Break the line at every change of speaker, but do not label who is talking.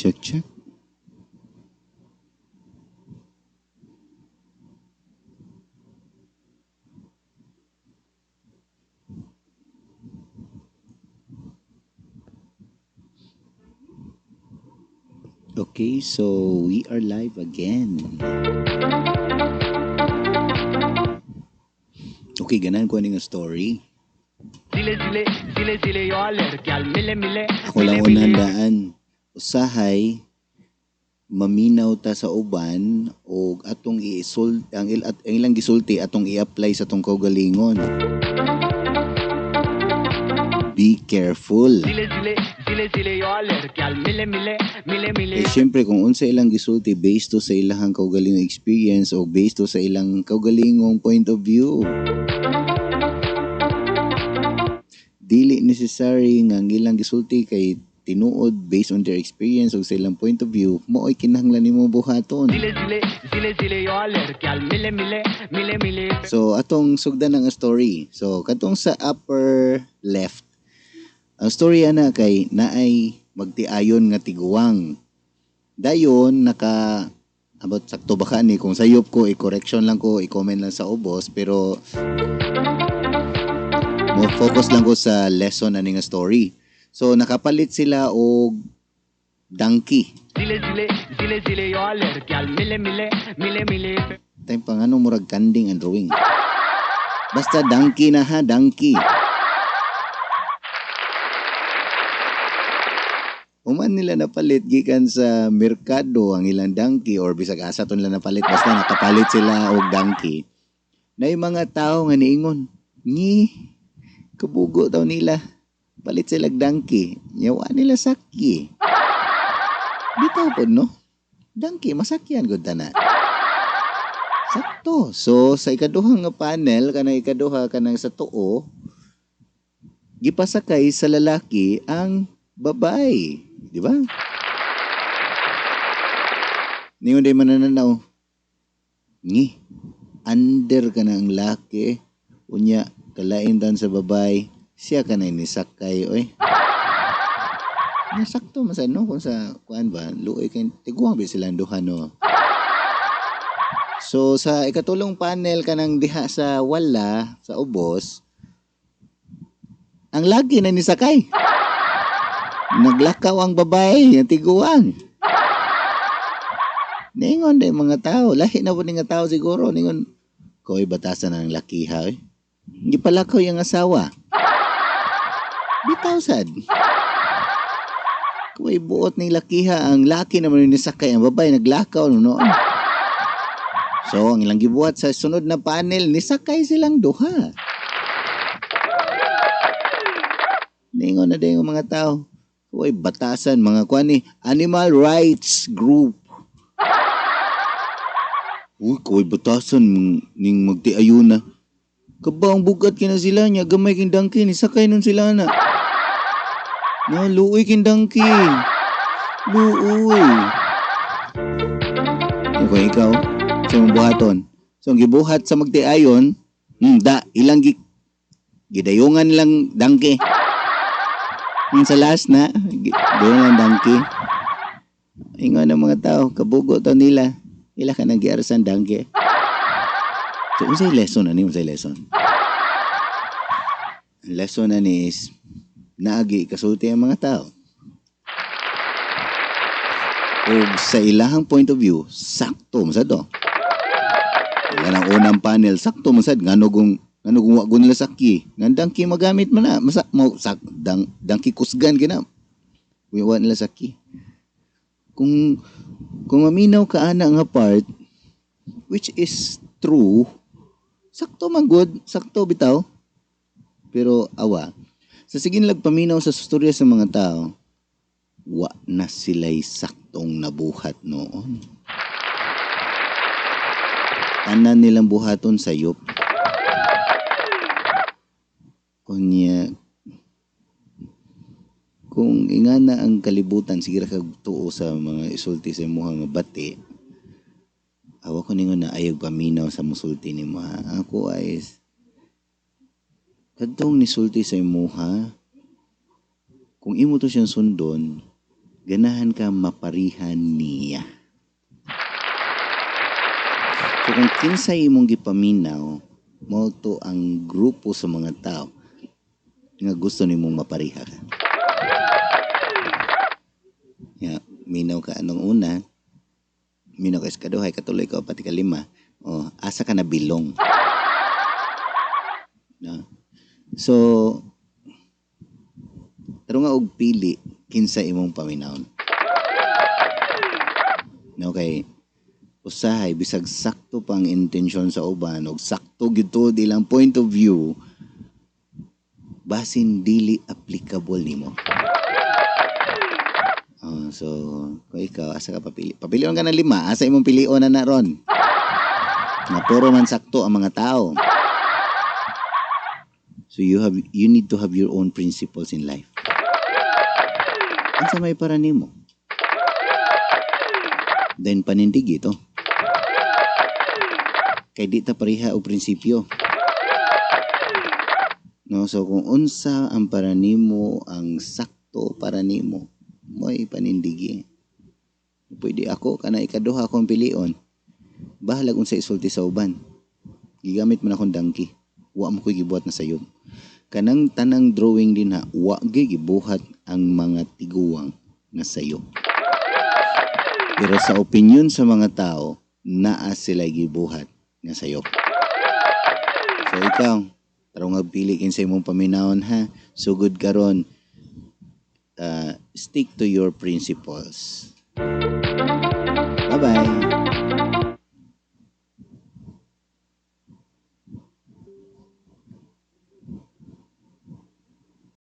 Check, check. Okay, so we are live again. Okay, ganan ko nga story. Ako lang unandaan. Usahay, maminaw ta sa uban o atong ang ilang gisulti atong i-apply sa atong kaugalingon. Be careful. Syempre kung unsa ilang gisulti based to sa ilang kaugalingong experience o based to sa ilang kaugalingong point of view. Dili necessary nga ang ilang gisulti kay tinuod based on their experience o sa ilang point of view, mao'y kinahanglan nimo buhaton. So atong sugdan ng story. So katong sa upper left, ang story ana kay naay magtiayon nga tiguwang. Dayon about sakto ba ka ni kung sayop ko i-correction lang ko, i-comment lang sa ubos, pero mo focus lang ko sa lesson ani nga story. So nakapalit sila og donkey. Time pa nga murag kanding ang drawing. Basta donkey na ha, donkey. Uman nila napalit gikan sa merkado ang ilang donkey or bisag asa ton nila napalit, basta nakapalit sila og donkey. Na yung mga tao nga niingon, kabugo daw nila. Palit sila donkey. Yawa nila sakyi. Bitaw po, no? Donkey, masakyan ko na. Sakto. So, sa ikaduhang nga panel, kanang ikaduha, kanang sa tuo, gipasakay sa lalaki ang babae. Di ba? Niyon day manananaw. Under ka na ang laki. Unya, kalain dan sa babae. Siya ka na inisakay, oy. Nasakto masan, no? Kung sa, kuan ba, luoy kayo, tiguang ba silang duha, no? So, sa ikatulong panel ka ng diha sa wala, sa ubos, ang lagi na nisakay. Naglakaw ang babae, ang tiguang. Ningon din mga tao, lahi na po nga tao siguro, ningon, ko'y batasan ng lakiha, oy. Hindi palakaw yung asawa. Bitaw sad. Kung ibuot ng lakiha, ang laki naman yung nisakay, ang babae naglakaw noon. So, ang ilang gibuhat sa sunod na panel, nisakay silang duha. Ningon na din yung mga tao. Uy, batasan, mga kwani, animal rights group. Uy, kuy batasan ning magtiayon na. Kabaong bugat kina sila niya, gamay king dangki, nisakay nun sila na. No, luoy king dangki. Luoy. Kung ikaw, sa mong buhaton. So, ang gibuhat sa magtiayon, ilang gidayungan lang dangki. Sa last na, gidayungan lang dangki. Ingon ng mga tao, kabugo to nila. Ila ka nang giarasan dangki. So, unsay lesson ani? Unsay lesson? Ang lesson ani is naagi kasulti ang mga tao. O sa ilahang point of view, sakto mo sa to. Wala ng unang panel, sakto mo sa ngano kung wag nila sakyi. Nga dangki magamit mo na. Dangki kusgan kina. Wag nila sakyi. Kung maminaw ka ana nga part, which is true, sakto man good, sakto bitaw. Pero awa, sa sige paminaw sa storya sa mga tao, wa na sila'y saktong nabuhat noon. Tanan nilang buhaton sayop. Kunya, kung ingana ang kalibutan, sige ra kag tuo sa mga isulti sa imuha nga bati, awa ko ningon na ayog paminaw sa musulti ni mo. Ako ay kadtong nisulti sa imuha, kung imo to siyang sundon, ganahan ka maparihan niya. So kung kinsay imong gipaminaw, mao to ang grupo sa mga tao nga gusto nimong mapariha ka. Minaw ka anong una, minaw ka ikaduha, ikatuloy ka, pati kalima, asa ka na bilong. No? So, taro nga og pili, kinsa imong paminawon. Okay, usahay, bisag sakto pang intensyon sa uban, o sakto gito ilang point of view, basin dili applicable nimo. So, kung ikaw, asa ka papili? Papilion ka ng 5, asa imong pilion na ron? Na puro man sakto ang mga tao. So you need to have your own principles in life. Ang sa may para nimo. Then panindig ito. Kay di ta pareha o prinsipyo. No, so kung unsa ang para nimo, ang sakto para nimo, mo'y panindigi. Pwede ako, kana ikaduha akong pilion. Bahalag unsa isulti sa uban. Gigamit man akong donkey. Wa mo ko'y gibuhat na sayo. Kanang tanang drawing din ha, wa gibuhat ang mga tiguwang na sayo. Pero sa opinion sa mga tao, naa sila gibuhat nga sayo. So ikaw, tarong agpili kinsa imong paminawon ha. Sugod karon, stick to your principles. Bye-bye.